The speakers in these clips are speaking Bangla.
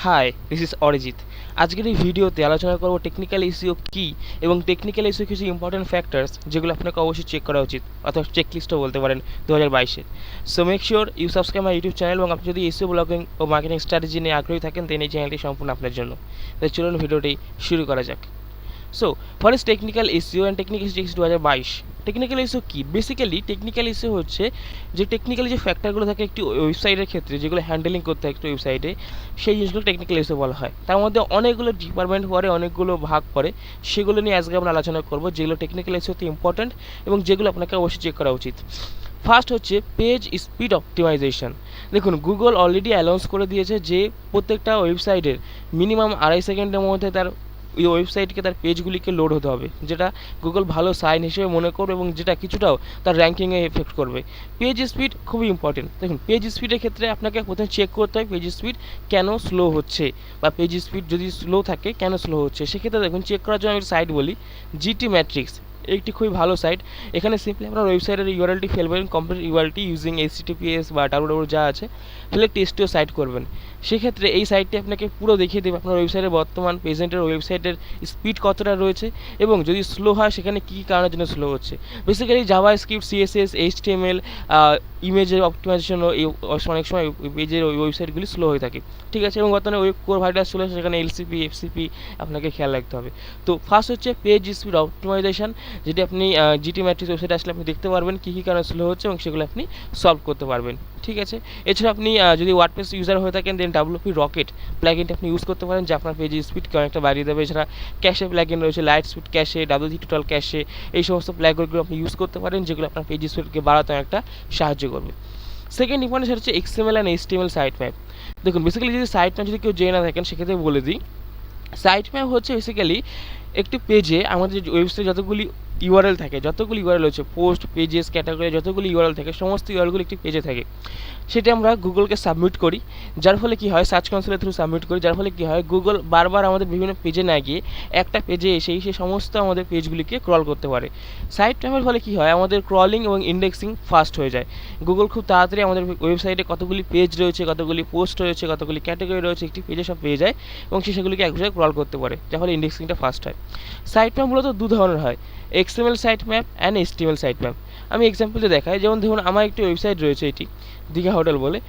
High, this is Arijit. আজকের এই ভিডিওতে আলোচনা করব টেকনিক্যাল এসইও কী এবং টেকনিক্যাল এসইও কিছু ইম্পর্টেন্ট ফ্যাক্টরস যেগুলো আপনাকে অবশ্যই চেক করা উচিত, অথবা চেকলিস্টও বলতে পারেন 2022-এর। So make sure you subscribe my YouTube channel, এবং আপনি যদি এসইও ব্লগিং ও মার্কেটিং স্ট্র্যাটেজি নিয়ে আগ্রহী থাকেন দেন এই চ্যানেলটি সম্পূর্ণ আপনার জন্য। তাই চলুন ভিডিওটি শুরু করা যাক। So what is technical SEO and technical SEO 2022? Technical SEO কি? বেসিক্যালি টেকনিক্যাল এসইও হচ্ছে যে টেকনিক্যালি যে ফ্যাক্টরগুলো থাকে একটি ওয়েবসাইটের ক্ষেত্রে, যেগুলো হ্যান্ডেলিং করতে হয় একটি ওয়েবসাইটে, সেই জিনিসগুলো টেকনিক্যাল এসইও বলা হয়। তার মধ্যে অনেকগুলো ডিপার্টমেন্ট পড়ে, অনেকগুলো ভাগ পড়ে, সেগুলো নিয়ে আজকে আমরা আলোচনা করবো, যেগুলো টেকনিক্যাল এসইওতে ইম্পর্ট্যান্ট এবং যেগুলো আপনাকে অবশ্যই চেক করা উচিত। ফার্স্ট হচ্ছে পেজ স্পিড অপটিমাইজেশন। দেখুন, গুগল অলরেডি অ্যানাউন্স করে দিয়েছে যে প্রত্যেকটা ওয়েবসাইটের মিনিমাম 2.5 সেকেন্ডের মধ্যে তার ওই ওয়েবসাইটকে তার পেজগুলিকে লোড হতে হবে, যেটা গুগল ভালো সাইন হিসেবে মনে করবে এবং যেটা কিছুটাও তার র্যাঙ্কিংয়ে এফেক্ট করবে। পেজ স্পিড খুবই ইম্পর্টেন্ট। দেখুন, পেজ স্পিডের ক্ষেত্রে আপনাকে প্রথমে চেক করতে হয় পেজ স্পিড কেন স্লো হচ্ছে, বা পেজ স্পিড যদি স্লো থাকে কেন স্লো হচ্ছে। সেক্ষেত্রে দেখুন, চেক করার জন্য আমি সাইট বলি জিটি ম্যাট্রিক্স, একটি খুবই ভালো সাইট। এখানে সিম্পলি আপনার ওয়েবসাইটের ইউআরএলটি ফেলবেন, কমপ্লিট ইউআরএলটি ইউজিং HTTPS বা www যা আছে ফেলে টেস্টিও সাইট করবেন। সেক্ষেত্রে এই সাইটটি আপনাকে পুরো দেখিয়ে দেবে আপনার ওয়েবসাইটের বর্তমান প্রেজেন্টের ওয়েবসাইটের স্পিড কতটা রয়েছে, এবং যদি স্লো হয় সেখানে কী কারণের জন্য স্লো হচ্ছে। বেসিক্যালি জাভাস্ক্রিপ্ট, CSS, HTML, ইমেজের অপটিমাইজেশনও এই অনেক সময় পেজের ওয়েবসাইটগুলি স্লো হয়ে থাকে, ঠিক আছে। এবং বর্তমানে ওয়েব কোর ভাইরাস চলে আসে, সেখানে LCP, FCP আপনাকে খেয়াল রাখতে হবে। তো ফার্স্ট হচ্ছে পেজ স্পিড অপটিমাইজেশন, যেটি আপনি জিটি ম্যাট্রিক্স ওয়েবসাইটে আসলে আপনি দেখতে পারবেন কী কী কারণে স্লো হচ্ছে এবং সেগুলো আপনি সলভ করতে পারবেন, ঠিক আছে। এছাড়া আপনি যদি ওয়ার্ডপ্রেস ইউজার হয়ে থাকেন দেন WP রকেট প্ল্যাগিনটা আপনি ইউজ করতে পারেন, যা আপনার পেজের স্পিডকে অনেকটা বাড়িয়ে দেবে। এছাড়া ক্যাশে প্ল্যাগিন রয়েছে, লাইট স্পিড ক্যাশে, WT টোটাল ক্যাশে, এই সমস্ত প্ল্যাগগুলো আপনি ইউজ করতে পারেন, যেগুলো আপনার পেজ স্পিডকে বাড়াতে একটা সাহায্য করবে। সেকেন্ড ইম্পর্টেন্ট সেটা হচ্ছে XML and HTML site map. দেখুন, বেসিক্যালি যদি সাইট ম্যাপ যদি কেউ জেনে না থাকেন সেক্ষেত্রে বলে দিই, সাইট ম্যাপ হচ্ছে বেসিক্যালি একটি পেজে আমাদের যে ওয়েবসাইটে যতগুলি ইউআরএল থাকে, যতগুলি ইউআরএল হচ্ছে পোস্ট, পেজেস, ক্যাটাগরি, যতগুলি ইউআরএল থাকে সমস্ত ইউআরএলগুলো একটি পেজে থাকে। সেটা আমরা গুগলকে সাবমিট করি, যার ফলে কী হয়, সার্চ কনসোলের থ্রু সাবমিট করি, যার ফলে কী হয়, গুগল বারবার আমাদের বিভিন্ন পেজে না গিয়ে একটা পেজে এসেই সে সমস্ত আমাদের পেজগুলিকে ক্রল করতে পারে। সাইট ম্যাপের ফলে কী হয়, আমাদের ক্রলিং এবং ইন্ডেক্সিং ফাস্ট হয়ে যায়। গুগল খুব তাড়াতাড়ি আমাদের ওয়েবসাইটে কতগুলি পেজ রয়েছে, কতগুলি পোস্ট রয়েছে, কতগুলি ক্যাটাগরি রয়েছে একটি পেজে সব পেয়ে যায়, এবং সে সেগুলিকে এক জায়গায় ক্রল করতে পারে, যার ফলে ইন্ডেক্সিংটা ফাস্ট হয়। সাইট ম্যাপ মূলত দু ধরনের হয়, XML site map and HTML site map. আমি এক্সাম্পলটা দেখাই, যেমন ধরুন আমার একটি ওয়েবসাইট রয়েছে, এটি দীঘা হোটেল বলে।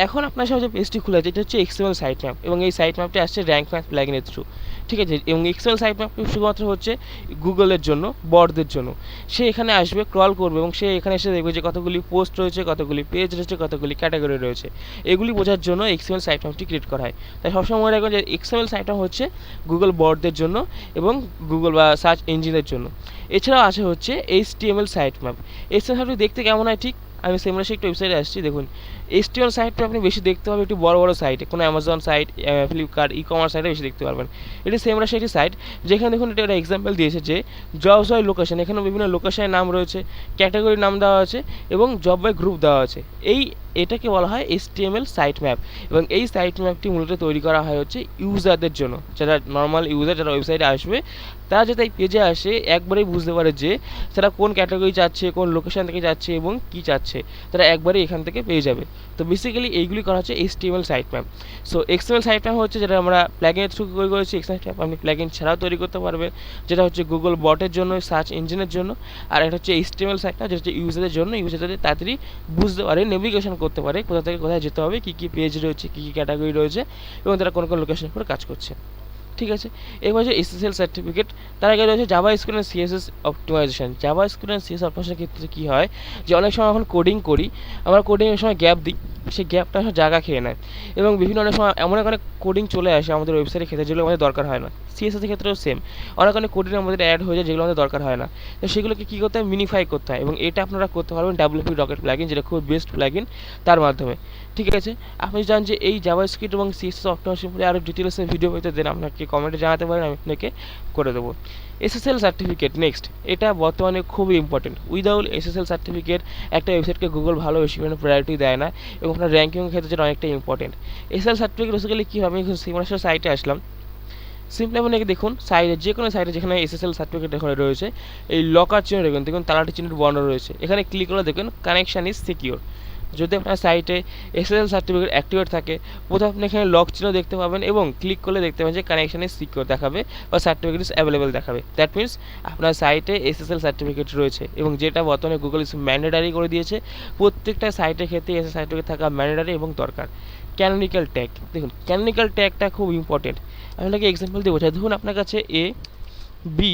এখন আপনার সাথে যে পেজটি খোলা আছে এটা হচ্ছে XML সাইট ম্যাপ, এবং এই সাইট ম্যাপটি আসছে র্যাঙ্ক ম্যাপ প্লাগিনের থ্রু, ঠিক আছে। এবং XML সাইট ম্যাপটি শুধুমাত্র হচ্ছে গুগলের জন্য, বটদের জন্য। সে এখানে আসবে, ক্রল করবে, এবং সে এখানে এসে দেখবে যে কতগুলি পোস্ট রয়েছে, কতগুলি পেজ রয়েছে, কতগুলি ক্যাটাগরি রয়েছে। এগুলি বোঝার জন্য XML সাইট ম্যাপটি ক্রিয়েট করা হয়। তাই সবসময় মনে রাখবেন যে XML সাইট ম্যাপ হচ্ছে গুগল বটদের জন্য এবং গুগল বা সার্চ ইঞ্জিনের জন্য। এছাড়াও আছে হচ্ছে HTML সাইট ম্যাপ। HTML সাইটটি দেখতে কেমন হয় ঠিক আমি সেমরাসে একটু ওয়েবসাইটে আসছি। দেখুন, HTML সাইটটা আপনি বেশি দেখতে পাবেন একটু বড় বড় সাইটে, কোনো অ্যামাজন সাইট, ফ্লিপকার্ট, ই-কমার্স সাইটে বেশি দেখতে পারবেন। এটি সেমরাসে একটি সাইট, যেখানে দেখুন এটা একটা এক্সাম্পল দিয়েছে যে জবস বাই লোকেশন, এখানে বিভিন্ন লোকেশনের নাম রয়েছে, ক্যাটাগরির নাম দেওয়া আছে এবং জব বাই গ্রুপ দেওয়া আছে। এটাকে বলা হয় HTML সাইট ম্যাপ, এবং এই সাইট ম্যাপটি মূলত তৈরি করা হয় হচ্ছে ইউজারদের জন্য, যারা নর্মাল ইউজার, যারা ওয়েবসাইটে আসবে, তারা যাতে এই পেজে আসে একবারেই বুঝতে পারে যে তারা কোন ক্যাটাগরি চাচ্ছে, কোন লোকেশন থেকে যাচ্ছে এবং কী চাচ্ছে, তারা একবারেই এখান থেকে পেয়ে যাবে। তো বেসিক্যালি এইগুলি করা হচ্ছে HTML site map. So XML site map হচ্ছে যেটা আমরা প্ল্যাগিনের থ্রু তৈরি করেছি। XML সাইট ম্যাপ আপনি প্ল্যাগিন ছাড়াও তৈরি করতে পারবেন, যেটা হচ্ছে গুগল বটের জন্য, সার্চ ইঞ্জিনের জন্য। আর এটা হচ্ছে HTML সাইট ম্যাপ, যেটা হচ্ছে ইউজারদের জন্য, ইউজারদের তাড়াতাড়ি বুঝতে পারে, নেভিগেশন করতে পারে কোথা থেকে কোথায় যেতে হবে, কী কী পেজ রয়েছে, কী কী ক্যাটাগরি রয়েছে, এবং তারা কোন কোন লোকেশনের উপরে কাজ করছে, ঠিক আছে। এবার হচ্ছে SSL সার্টিফিকেট। তার আগে রয়েছে JavaScript and CSS optimisation. JavaScript and CSS অপটিমাইজেশনের ক্ষেত্রে কী হয়, যে অনেক সময় এখন কোডিং করি, আমরা কোডিংয়ের সময় গ্যাপ দিই, সেই গ্যাপটা জায়গা খেয়ে নেয়, এবং বিভিন্ন অনেক সময় এমন অনেক কোডিং চলে আসে আমাদের ওয়েবসাইটের ক্ষেত্রে যেগুলো আমাদের দরকার হয় না। CSS এর ক্ষেত্রেও সেম, অনেক কোডিং আমাদের অ্যাড হয়ে যায় যেগুলো আমাদের দরকার হয় না। তো সেগুলোকে কী করতে হয়, মিনিফাই করতে হয়, এবং এটা আপনারা করতে পারবেন WP রকেট প্লাগিন, যেটা খুব বেস্ট প্লাগিন, তার মাধ্যমে, ঠিক আছে। আপনি জানেন যে এই জাভাস্ক্রিপ্ট এবং CSS অপটিমাইজেশন সম্পর্কে আরও ডিটেলসে ভিডিও পেতে দেন আপনাকে কমেন্টে জানাতে পারেন, আমি আপনাকে করে দেবো। SSL সার্টিফিকেট নেক্সট, এটা বর্তমানে খুবই ইম্পর্টেন্ট। উইদাউট SSL সার্টিফিকেট একটা ওয়েবসাইটকে গুগল ভালো বেশি প্রায়োরিটি দেয় না, এবং আপনার র্যাঙ্কিংয়ের ক্ষেত্রে যেটা অনেকটা ইম্পর্টেন্ট। SSL সার্টিফিকেট বেসিক্যালি কী হবে, আমি সিমাসের সাইটে আসলাম, সিম্পলি আপনাকে দেখুন সাইটে, যে কোনো সাইটে যেখানে SSL সার্টিফিকেট এখানে রয়েছে, এই লকার চিহ্ন দেখুন, তালাটি চিহ্নের বর্ণ রয়েছে, এখানে ক্লিক করে দেখুন কানেকশান ইজ সিকিউর। যদি আপনার সাইটে এসএসএল সার্টিফিকেট অ্যাক্টিভেট থাকে, প্রথমে আপনি এখানে লক চিহ্ন দেখতে পাবেন এবং ক্লিক করলে দেখতে পাবেন যে কানেকশন ইজ সিকিউর দেখাবে বা সার্টিফিকেট ইজ অ্যাভেলেবেল দেখাবে। দ্যাট মিনস আপনার সাইটে এসএসএল সার্টিফিকেট রয়েছে, এবং যেটা বর্তমানে গুগল ইজ ম্যান্ডেটারি করে দিয়েছে। প্রত্যেকটা সাইটের ক্ষেত্রে এসএসএল সার্টিফিকেট থাকা ম্যান্ডেটারি এবং দরকার। ক্যানোনিক্যাল ট্যাগ, দেখুন ক্যানোনিক্যাল ট্যাগটা খুব ইম্পর্টেন্ট। আপনাকে এক্সাম্পল দিয়ে বোঝাই। ধরুন আপনার কাছে এ, বি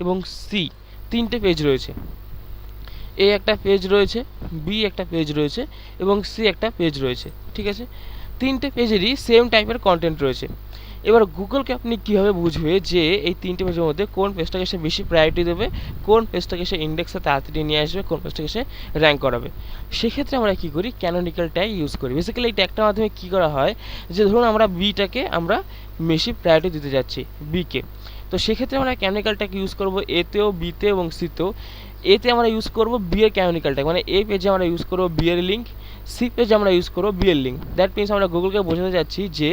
এবং সি তিনটে পেজ রয়েছে। এ একটা পেজ রয়েছে, বি একটা পেজ রয়েছে এবং সি একটা পেজ রয়েছে, ঠিক আছে? তিনটে পেজেরই সেম টাইপের কন্টেন্ট রয়েছে। এবার গুগলকে আপনি কীভাবে বুঝবে যে এই তিনটে পেজের মধ্যে কোন পেজটাকে সে বেশি প্রায়োরিটি দেবে, কোন পেজটাকে সে ইন্ডেক্সে তাড়াতাড়ি নিয়ে আসবে, কোন পেজটাকে সে র্যাঙ্ক করাবে? সেক্ষেত্রে আমরা কী করি, ক্যানোনিক্যাল ট্যাগ ইউজ করি। বেসিক্যালি এই ট্যাগটার মাধ্যমে কী করা হয়, যে ধরুন আমরা বিটাকে আমরা বেশি প্রায়োরিটি দিতে যাচ্ছি, বিকে। তো সেক্ষেত্রে আমরা ক্যানোনিক্যাল ট্যাগ ইউজ করবো এতেও, বিতে এবং সিতেও। এতে আমরা ইউজ করব বি এর ক্যানোনিক্যাল ট্যাগ, মানে এ পেজে আমরা ইউজ করব বি এর লিঙ্ক, সি পেজে আমরা ইউজ করব বি এর লিঙ্ক। দ্যাট মিনস আমরা গুগলকে বোঝাতে যাচ্ছি যে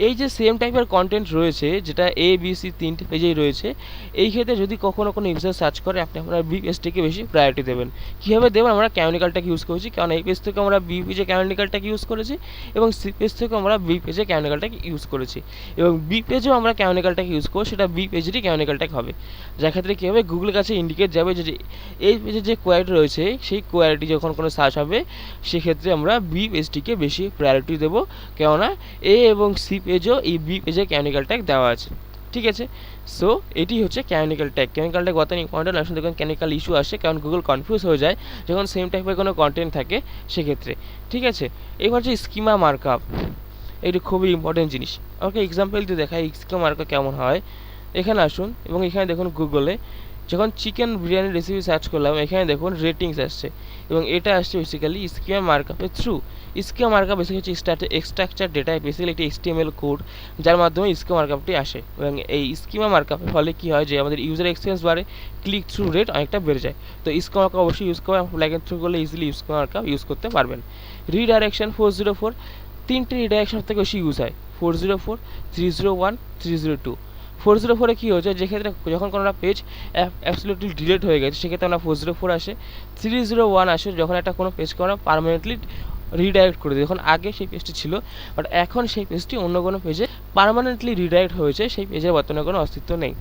এই যে সেম টাইপের কন্টেন্ট রয়েছে, যেটা এ বি সি তিনটে পেজেই রয়েছে, এই ক্ষেত্রে যদি কখনো কোনো ইউজার সার্চ করে, আপনি আপনার বি পেজটিকে বেশি প্রায়োরিটি দেবেন। কীভাবে দেবেন, আমরা ক্যানোনিক্যাল ট্যাগ ইউজ করেছি, কারণ এই পেজ থেকে আমরা বি পেজে ক্যানোনিক্যাল ট্যাগ ইউজ করেছি এবং সি পেজ থেকে আমরা বি পেজে ক্যানোনিক্যাল ট্যাগ ইউজ করেছি, এবং বি পেজেও আমরা ক্যানোনিক্যাল ট্যাগ ইউজ করবো, সেটা বি পেজেরই ক্যানোনিক্যাল ট্যাগ হবে। যার ক্ষেত্রে কী হবে, গুগলের কাছে ইন্ডিকেট যাবে যে এই পেজে যে কোয়ারিটি রয়েছে, সেই কোয়ারিটি যখন কোনো সার্চ হবে, সেক্ষেত্রে আমরা বি পেজটিকে বেশি প্রায়োরিটি দেবো, কেননা এ এবং সি পেজও এই বি পেজে ক্যানোনিক্যাল ট্যাগ দেওয়া আছে, ঠিক আছে? সো এটি হচ্ছে ক্যানোনিক্যাল ট্যাগ। ক্যানোনিক্যাল ট্যাগ অত্যন্ত ইম্পর্টেন্ট। আসলে দেখুন ক্যানোনিক্যাল ইস্যু আসে, কারণ গুগল কনফিউজ হয়ে যায় যখন সেম টাইপের কোনো কন্টেন্ট থাকে সেক্ষেত্রে, ঠিক আছে? এবার যে স্কিমা মার্কআপ, এটি খুবই ইম্পর্টেন্ট জিনিস। ওকে, এক্সাম্পল দিয়ে দেখাই স্কিমা মার্কআপ কেমন হয়। এখানে আসুন এবং এখানে দেখুন গুগলে যখন চিকেন বিরিয়ানি রেসিপি সার্চ করলাম, এখানে দেখুন রেটিংস আসছে, এবং এটা আসছে বেসিক্যালি স্কিমা মার্কআপের থ্রু। স্কিমা মার্কআপ বেসিক্যালি হচ্ছে এক্সট্রাকচার ডেটা, বেসিক্যালি একটি HTML কোড, যার মাধ্যমে স্কিমা মার্কআপটি আসে। এবং এই স্কিমা মার্কআপের ফলে কী হয়, যে আমাদের ইউজার এক্সপিরিয়েন্স বাড়ে, ক্লিক থ্রু রেট অনেকটা বেড়ে যায়। তো স্কিমা মার্কআপ অবশ্যই ইউজ করে, প্লাগ ইন থ্রু করলে ইজিলি স্কিমা মার্কআপ ইউজ করতে পারবেন। রিডাইরেকশন 404, তিনটে রিডাইরেকশন থেকে বেশি ইউজ হয়, 404, 301, 302। 404-এ কী হচ্ছে, যেক্ষেত্রে যখন কোনো একটা পেজ অ্যাবসলিউটলি ডিলিট হয়ে গেছে, সেক্ষেত্রে আমরা 404 আসে। 301 আসে যখন একটা কোনো পেজকে আমরা পারমানেন্টলি রিডাইরেক্ট করে দিই, যখন আগে সেই পেজটি ছিল বাট এখন সেই পেজটি অন্য কোনো পেজে পারমানেন্টলি রিডাইরেক্ট হয়েছে, সেই পেজের বর্তমানে কোনো অস্তিত্ব নেই।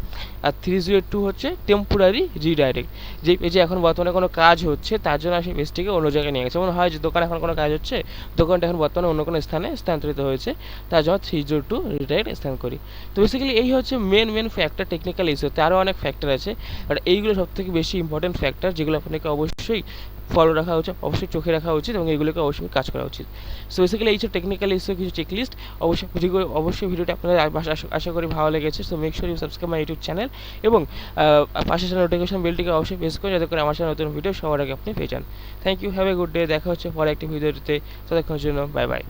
আর 302 হচ্ছে টেম্পোরারি রিডাইরেক্ট, যেই পেজে এখন বর্তমানে কোনো কাজ হচ্ছে, তার জন্য সেই পেজটিকে অন্য জায়গায় নিয়ে গেছে। যেমন হয় যে দোকানে এখন কোনো কাজ হচ্ছে, দোকানটা এখন বর্তমানে অন্য কোনো স্থানে স্থানান্তরিত হয়েছে, তার জন্য 302 রিডাইরেক্ট স্থান করি। তো বেসিক্যালি এই হচ্ছে মেন ফ্যাক্টর টেকনিক্যাল ইস্যুতে। আরও অনেক ফ্যাক্টর আছে, বাট এইগুলো সবথেকে বেশি ইম্পর্টেন্ট ফ্যাক্টর, যেগুলো আপনাকে অবশ্যই ফলো রাখা উচিত, অবশ্যই চোখে রাখা উচিত, এবং এগুলোকে অবশ্যই কাজ করা উচিত। সো বেসিক্যালি এই যে টেকনিক্যাল ইস্যু কিছু চেকলিস্ট, অবশ্যই ভিডিওটা আপনাদের আশা করি ভালো লেগেছে। So make sure you subscribe my YouTube channel, এবং পাশে নোটিফিকেশন বেলটিকে অবশ্যই প্রেস করুন, যাতে করে আমার সাথে নতুন ভিডিও সবার আগে আপনি পেয়ে যান। Thank you, have a good day. দেখা হচ্ছে পরে একটি ভিডিওতে, ততক্ষণের জন্য বাই বাই।